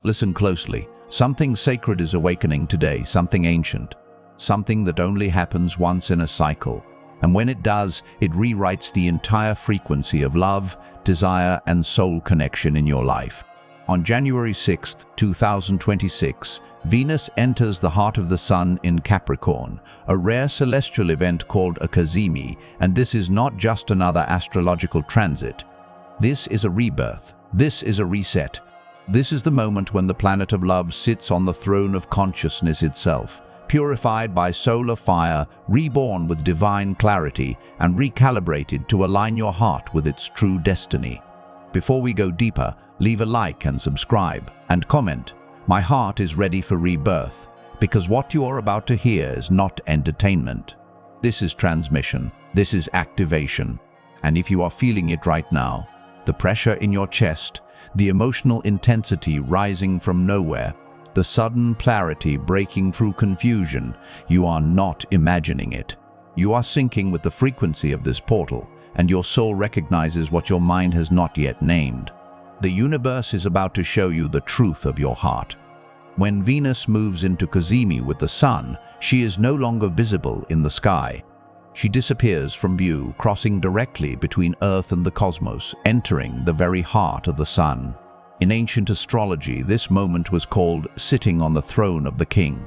Listen closely. Something sacred is awakening today, something ancient, something that only happens once in a cycle. And when it does, it rewrites the entire frequency of love, desire, and soul connection in your life. On January 6th, 2026, Venus enters the heart of the Sun in Capricorn, a rare celestial event called a Cazimi, and this is not just another astrological transit. This is a rebirth. This is a reset. This is the moment when the planet of love sits on the throne of consciousness itself, purified by solar fire, reborn with divine clarity, and recalibrated to align your heart with its true destiny. Before we go deeper, leave a like and subscribe, and comment. My heart is ready for rebirth, because what you are about to hear is not entertainment. This is transmission. This is activation. And if you are feeling it right now, the pressure in your chest, the emotional intensity rising from nowhere, the sudden clarity breaking through confusion, you are not imagining it. You are syncing with the frequency of this portal, and your soul recognizes what your mind has not yet named. The universe is about to show you the truth of your heart. When Venus moves into Cazimi with the Sun, she is no longer visible in the sky. She disappears from view, crossing directly between Earth and the cosmos, entering the very heart of the Sun. In ancient astrology, this moment was called sitting on the throne of the king.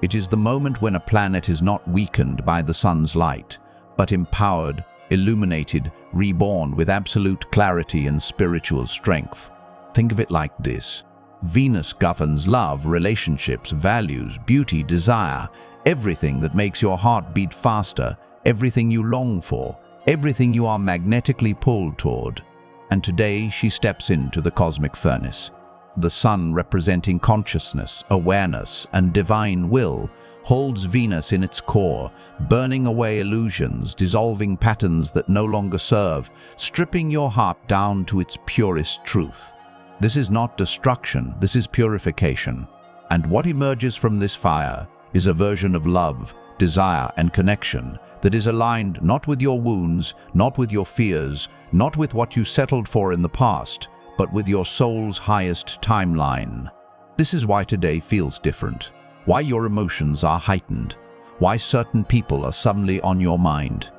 It is the moment when a planet is not weakened by the Sun's light, but empowered, illuminated, reborn with absolute clarity and spiritual strength. Think of it like this. Venus governs love, relationships, values, beauty, desire, everything that makes your heart beat faster, everything you long for, everything you are magnetically pulled toward. And today she steps into the cosmic furnace. The Sun, representing consciousness, awareness, and divine will, holds Venus in its core, burning away illusions, dissolving patterns that no longer serve, stripping your heart down to its purest truth. This is not destruction, this is purification. And what emerges from this fire is a version of love, desire, and connection that is aligned not with your wounds, not with your fears, not with what you settled for in the past, but with your soul's highest timeline. This is why today feels different, why your emotions are heightened, why certain people are suddenly on your mind,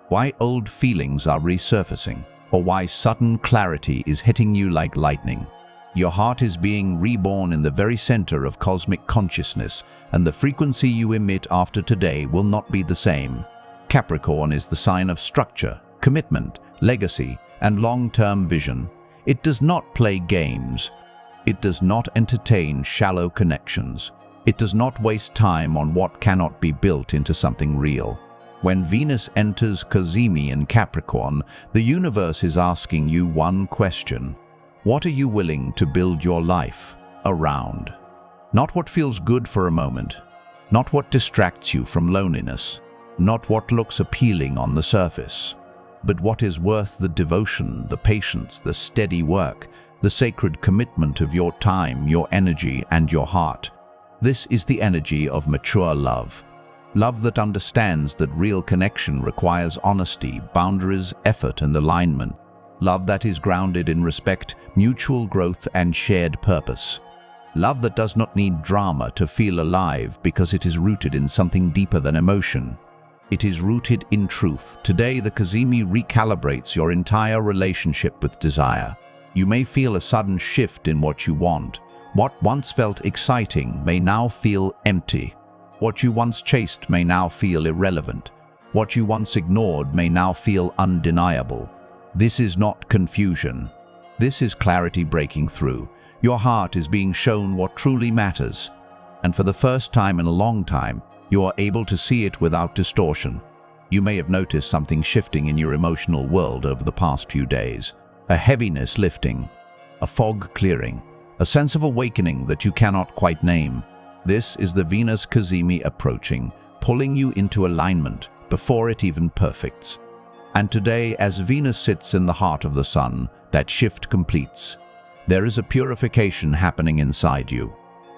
why old feelings are resurfacing, or why sudden clarity is hitting you like lightning. Your heart is being reborn in the very center of cosmic consciousness, and the frequency you emit after today will not be the same. Capricorn is the sign of structure, commitment, legacy, and long-term vision. It does not play games. It does not entertain shallow connections. It does not waste time on what cannot be built into something real. When Venus enters Cazimi in Capricorn, the universe is asking you one question. What are you willing to build your life around? Not what feels good for a moment, not what distracts you from loneliness, not what looks appealing on the surface, but what is worth the devotion, the patience, the steady work, the sacred commitment of your time, your energy, and your heart. This is the energy of mature love. Love that understands that real connection requires honesty, boundaries, effort, and alignment. Love that is grounded in respect, mutual growth, and shared purpose. Love that does not need drama to feel alive because it is rooted in something deeper than emotion. It is rooted in truth. Today, the Cazimi recalibrates your entire relationship with desire. You may feel a sudden shift in what you want. What once felt exciting may now feel empty. What you once chased may now feel irrelevant. What you once ignored may now feel undeniable. This is not confusion. This is clarity breaking through. Your heart is being shown what truly matters. And for the first time in a long time, you are able to see it without distortion. You may have noticed something shifting in your emotional world over the past few days. A heaviness lifting, a fog clearing, a sense of awakening that you cannot quite name. This is the Venus Cazimi approaching, pulling you into alignment before it even perfects. And today, as Venus sits in the heart of the Sun, that shift completes. There is a purification happening inside you.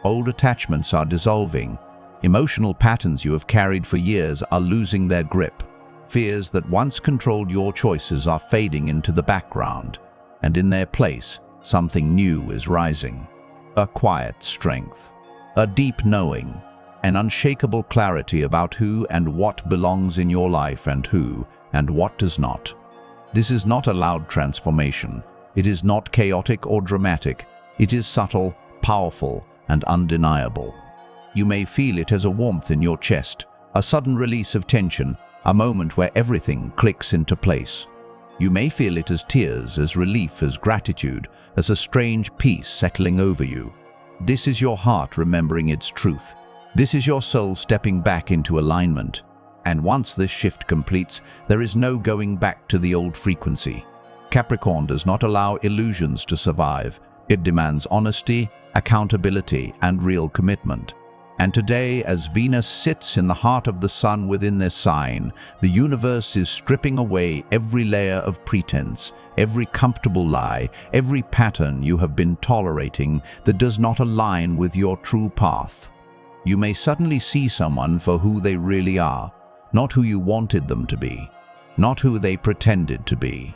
Old attachments are dissolving. Emotional patterns you have carried for years are losing their grip. Fears that once controlled your choices are fading into the background, and in their place, something new is rising. a quiet strength, a deep knowing, an unshakable clarity about who and what belongs in your life and who and what does not. This is not a loud transformation. It is not chaotic or dramatic. It is subtle, powerful, and undeniable. You may feel it as a warmth in your chest, a sudden release of tension, a moment where everything clicks into place. You may feel it as tears, as relief, as gratitude, as a strange peace settling over you. This is your heart remembering its truth. This is your soul stepping back into alignment. And once this shift completes, there is no going back to the old frequency. Capricorn does not allow illusions to survive. It demands honesty, accountability, and real commitment. And today, as Venus sits in the heart of the sun within this sign, the universe is stripping away every layer of pretense, every comfortable lie, every pattern you have been tolerating that does not align with your true path. You may suddenly see someone for who they really are, not who you wanted them to be, not who they pretended to be,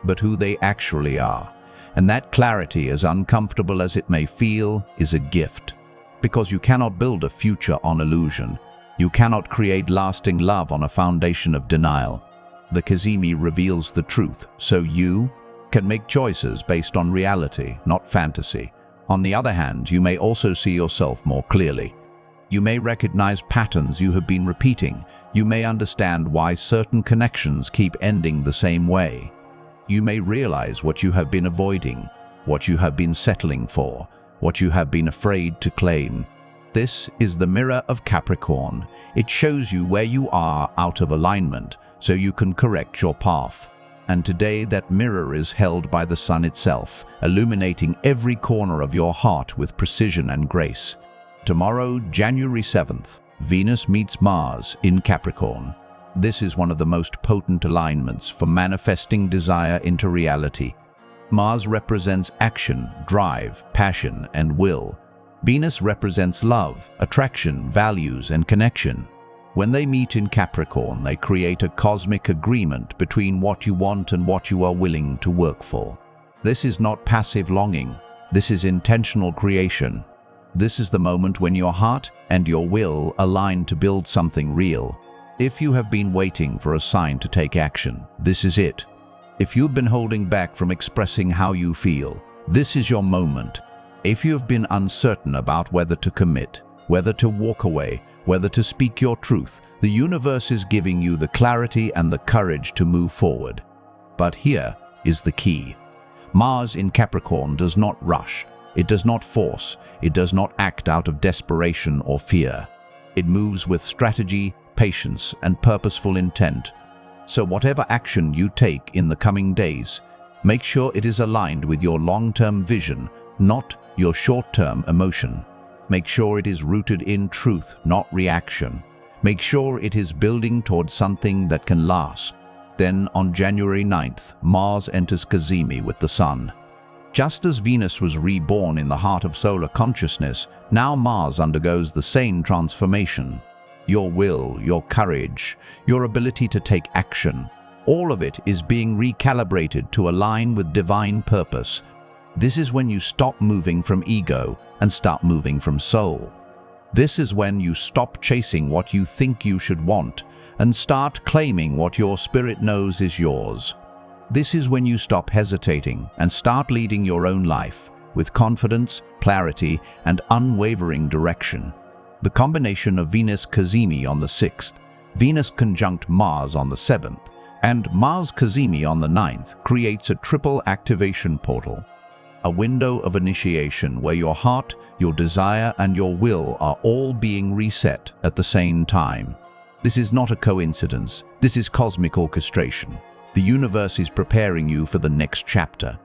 but who they actually are. And that clarity, as uncomfortable as it may feel, is a gift. Because you cannot build a future on illusion. You cannot create lasting love on a foundation of denial. The Cazimi reveals the truth, so you can make choices based on reality, not fantasy. On the other hand, you may also see yourself more clearly. You may recognize patterns you have been repeating. You may understand why certain connections keep ending the same way. You may realize what you have been avoiding, what you have been settling for, what you have been afraid to claim. This is the mirror of Capricorn. It shows you where you are out of alignment, so you can correct your path. And today that mirror is held by the sun itself, illuminating every corner of your heart with precision and grace. Tomorrow, January 7th, Venus meets Mars in Capricorn. This is one of the most potent alignments for manifesting desire into reality. Mars represents action, drive, passion, and will. Venus represents love, attraction, values, and connection. When they meet in Capricorn, they create a cosmic agreement between what you want and what you are willing to work for. This is not passive longing. This is intentional creation. This is the moment when your heart and your will align to build something real. If you have been waiting for a sign to take action, this is it. If you've been holding back from expressing how you feel, this is your moment. If you have been uncertain about whether to commit, whether to walk away, whether to speak your truth, the universe is giving you the clarity and the courage to move forward. But here is the key. Mars in Capricorn does not rush. It does not force. It does not act out of desperation or fear. It moves with strategy, patience, and purposeful intent. So whatever action you take in the coming days, make sure it is aligned with your long-term vision, not your short-term emotion. Make sure it is rooted in truth, not reaction. Make sure it is building towards something that can last. Then on January 9th, Mars enters Cazimi with the Sun. Just as Venus was reborn in the heart of solar consciousness, now Mars undergoes the same transformation. Your will, your courage, your ability to take action, all of it is being recalibrated to align with divine purpose. This is when you stop moving from ego and start moving from soul. This is when you stop chasing what you think you should want and start claiming what your spirit knows is yours. This is when you stop hesitating and start leading your own life with confidence, clarity, and unwavering direction. The combination of Venus Cazimi on the 6th, Venus conjunct Mars on the 7th, and Mars Cazimi on the 9th creates a triple activation portal. A window of initiation where your heart, your desire, and your will are all being reset at the same time. This is not a coincidence. This is cosmic orchestration. The universe is preparing you for the next chapter.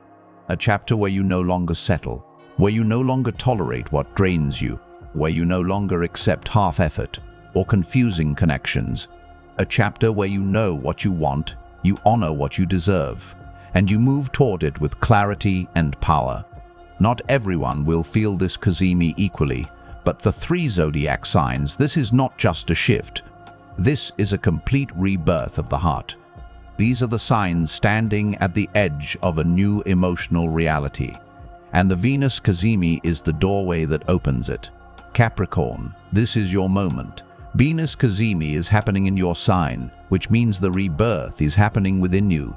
A chapter where you no longer settle, where you no longer tolerate what drains you, where you no longer accept half effort or confusing connections. A chapter where you know what you want, you honor what you deserve, and you move toward it with clarity and power. Not everyone will feel this Cazimi equally, but for 3 zodiac signs, this is not just a shift. This is a complete rebirth of the heart. These are the signs standing at the edge of a new emotional reality. and the Venus Cazimi is the doorway that opens it. Capricorn, this is your moment. Venus Cazimi is happening in your sign, which means the rebirth is happening within you.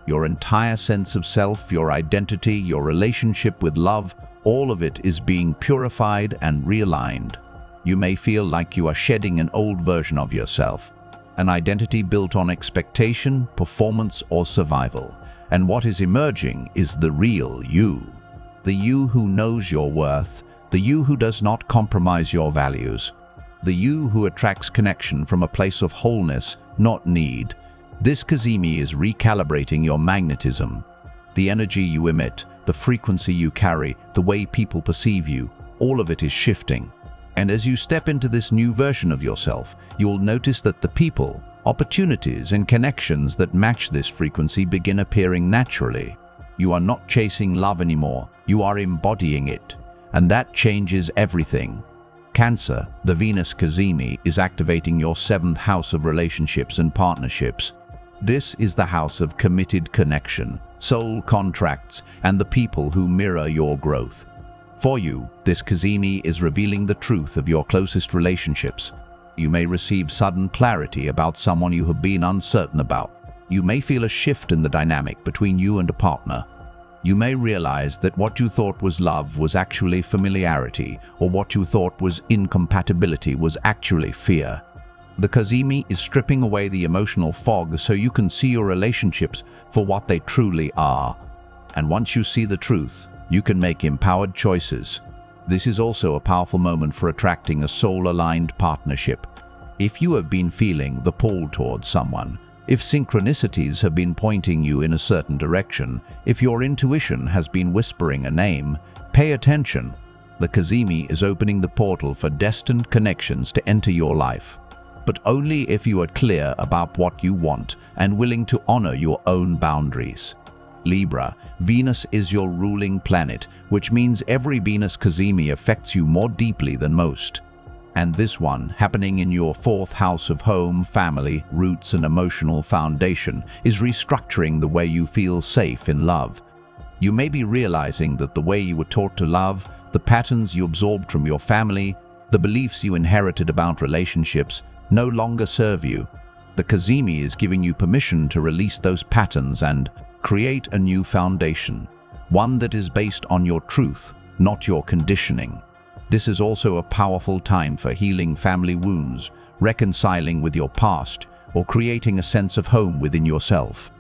Your entire sense of self, your identity, your relationship with love, all of it is being purified and realigned. You may feel like you are shedding an old version of yourself, an identity built on expectation, performance, or survival. And what is emerging is the real you. The you who knows your worth, the you who does not compromise your values, the you who attracts connection from a place of wholeness, not need. This Cazimi is recalibrating your magnetism. The energy you emit, the frequency you carry, the way people perceive you, all of it is shifting. And as you step into this new version of yourself, you will notice that the people, opportunities, and connections that match this frequency begin appearing naturally. You are not chasing love anymore, you are embodying it. And that changes everything. Cancer, the Venus Cazimi, is activating your 7th house of relationships and partnerships. This is the house of committed connection, soul contracts, and the people who mirror your growth. For you, this Cazimi is revealing the truth of your closest relationships. You may receive sudden clarity about someone you have been uncertain about. You may feel a shift in the dynamic between you and a partner. You may realize that what you thought was love was actually familiarity, or what you thought was incompatibility was actually fear. The Cazimi is stripping away the emotional fog so you can see your relationships for what they truly are. And once you see the truth, you can make empowered choices. This is also a powerful moment for attracting a soul-aligned partnership. If you have been feeling the pull towards someone, if synchronicities have been pointing you in a certain direction, if your intuition has been whispering a name, pay attention. The Cazimi is opening the portal for destined connections to enter your life. But only if you are clear about what you want and willing to honor your own boundaries. Libra, Venus is your ruling planet, which means every Venus Cazimi affects you more deeply than most. And this one, happening in your 4th house of home, family, roots, and emotional foundation, is restructuring the way you feel safe in love. You may be realizing that the way you were taught to love, the patterns you absorbed from your family, the beliefs you inherited about relationships, no longer serve you. The Cazimi is giving you permission to release those patterns and create a new foundation, one that is based on your truth, not your conditioning. This is also a powerful time for healing family wounds, reconciling with your past, or creating a sense of home within yourself.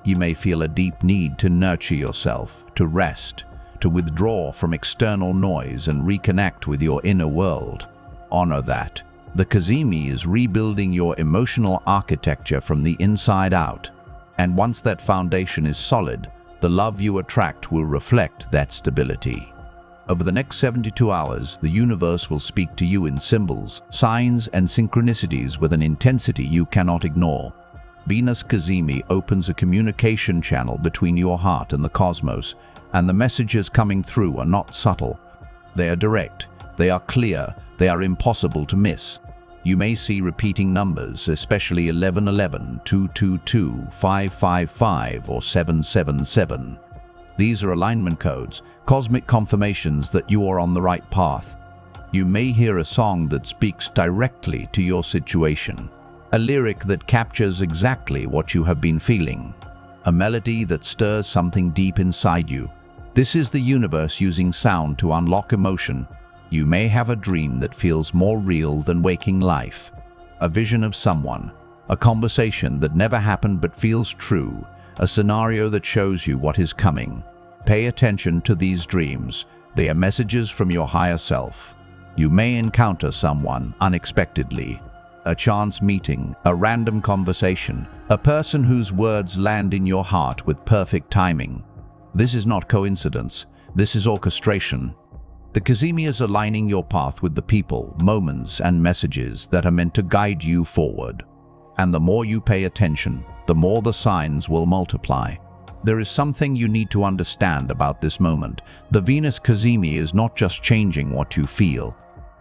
You may feel a deep need to nurture yourself, to rest, to withdraw from external noise and reconnect with your inner world. Honor that. The Cazimi is rebuilding your emotional architecture from the inside out. And once that foundation is solid, the love you attract will reflect that stability. Over the next 72 hours, the universe will speak to you in symbols, signs, and synchronicities with an intensity you cannot ignore. Venus Cazimi opens a communication channel between your heart and the cosmos, and the messages coming through are not subtle. They are direct, they are clear, they are impossible to miss. You may see repeating numbers, especially 1111, 222, 555, or 777. These are alignment codes, cosmic confirmations that you are on the right path. You may hear a song that speaks directly to your situation, a lyric that captures exactly what you have been feeling, a melody that stirs something deep inside you. This is the universe using sound to unlock emotion. You may have a dream that feels more real than waking life, a vision of someone, a conversation that never happened but feels true, a scenario that shows you what is coming. Pay attention to these dreams. They are messages from your higher self. You may encounter someone unexpectedly, a chance meeting, a random conversation, a person whose words land in your heart with perfect timing. This is not coincidence. This is orchestration. The Cazimi is aligning your path with the people, moments, and messages that are meant to guide you forward. And the more you pay attention, the more the signs will multiply. There is something you need to understand about this moment. The Venus Cazimi is not just changing what you feel.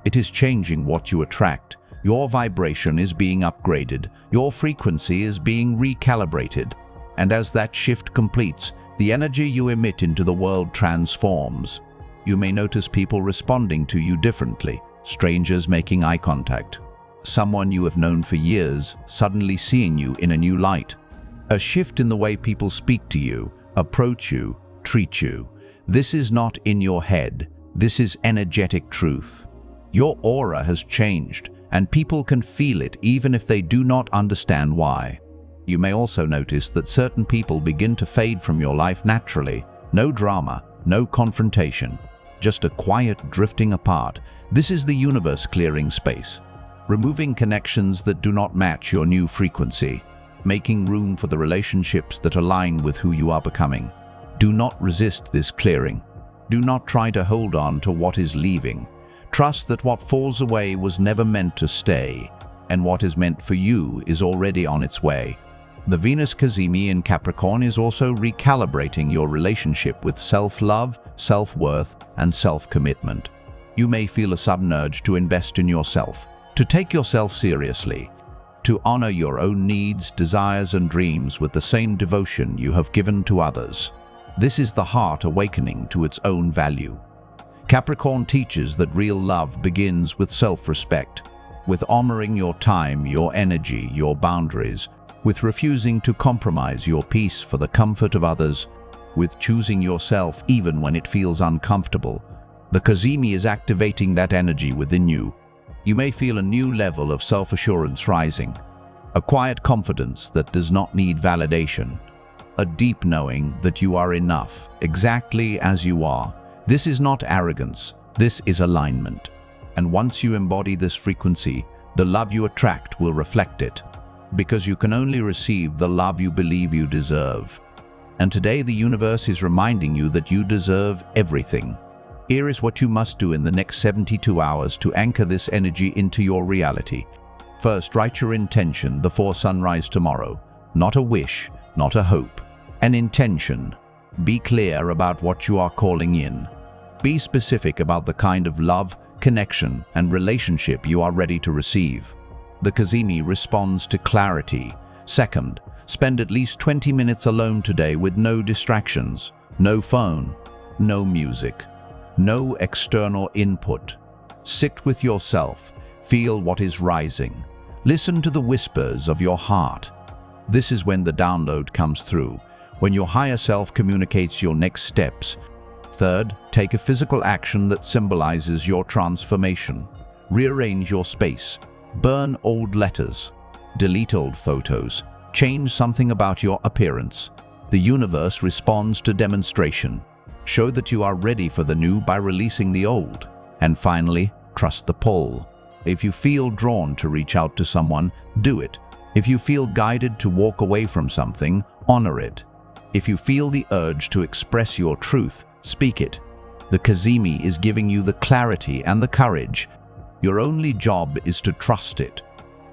It is changing what you attract. Your vibration is being upgraded. Your frequency is being recalibrated. And as that shift completes, The energy you emit into the world transforms. You may notice people responding to you differently, strangers making eye contact, someone you have known for years suddenly seeing you in a new light. A shift in the way people speak to you, approach you, treat you. This is not in your head. This is energetic truth. Your aura has changed, and people can feel it even if they do not understand why. You may also notice that certain people begin to fade from your life naturally. No drama, no confrontation, just a quiet drifting apart. This is the universe clearing space, removing connections that do not match your new frequency, making room for the relationships that align with who you are becoming. Do not resist this clearing. Do not try to hold on to what is leaving. Trust that what falls away was never meant to stay, and what is meant for you is already on its way. The Venus Cazimi in Capricorn is also recalibrating your relationship with self-love, self-worth, and self-commitment. You may feel a sudden urge to invest in yourself, to take yourself seriously, to honor your own needs, desires, and dreams with the same devotion you have given to others. This is the heart awakening to its own value. Capricorn teaches that real love begins with self-respect, with honoring your time, your energy, your boundaries, with refusing to compromise your peace for the comfort of others, with choosing yourself even when it feels uncomfortable. The Cazimi is activating that energy within you. You may feel a new level of self-assurance rising, a quiet confidence that does not need validation, a deep knowing that you are enough, exactly as you are. This is not arrogance, this is alignment. And once you embody this frequency, the love you attract will reflect it, because you can only receive the love you believe you deserve. And today the universe is reminding you that you deserve everything. Here is what you must do in the next 72 hours to anchor this energy into your reality. First, write your intention before sunrise tomorrow. Not a wish, not a hope. An intention. Be clear about what you are calling in. Be specific about the kind of love, connection, and relationship you are ready to receive. The Cazimi responds to clarity. Second, spend at least 20 minutes alone today with no distractions, no phone, no music, no external input. Sit with yourself, feel what is rising. Listen to the whispers of your heart. This is when the download comes through, when your higher self communicates your next steps. Third, take a physical action that symbolizes your transformation. Rearrange your space. Burn old letters. Delete old photos. Change something about your appearance. The universe responds to demonstration. Show that you are ready for the new by releasing the old. And finally, trust the pull. If you feel drawn to reach out to someone, do it. If you feel guided to walk away from something, honor it. If you feel the urge to express your truth, speak it. The Cazimi is giving you the clarity and the courage. Your only job is to trust it.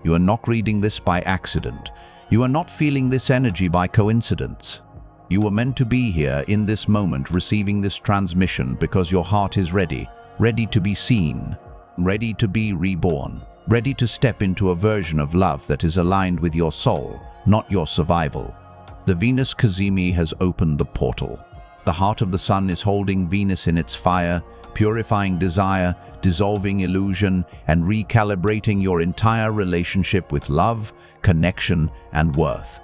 You are not reading this by accident. You are not feeling this energy by coincidence. You were meant to be here in this moment receiving this transmission because your heart is ready, ready to be seen, ready to be reborn, ready to step into a version of love that is aligned with your soul, not your survival. The Venus Cazimi has opened the portal. The heart of the sun is holding Venus in its fire, purifying desire, dissolving illusion, and recalibrating your entire relationship with love, connection, and worth.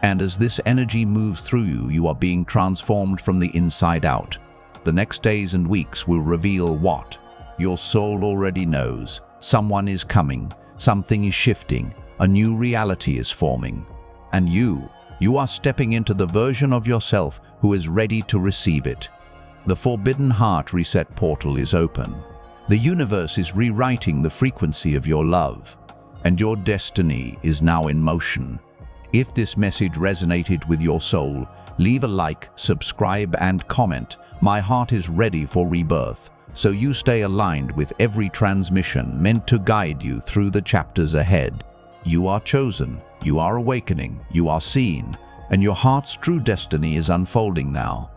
And as this energy moves through you, you are being transformed from the inside out. The next days and weeks will reveal what your soul already knows. Someone is coming, something is shifting, a new reality is forming. And you are stepping into the version of yourself who is ready to receive it. The Forbidden Heart Reset portal is open. The universe is rewriting the frequency of your love, and your destiny is now in motion. If this message resonated with your soul, leave a like, subscribe, and comment. My heart is ready for rebirth, so you stay aligned with every transmission meant to guide you through the chapters ahead. You are chosen, you are awakening, you are seen, and your heart's true destiny is unfolding now.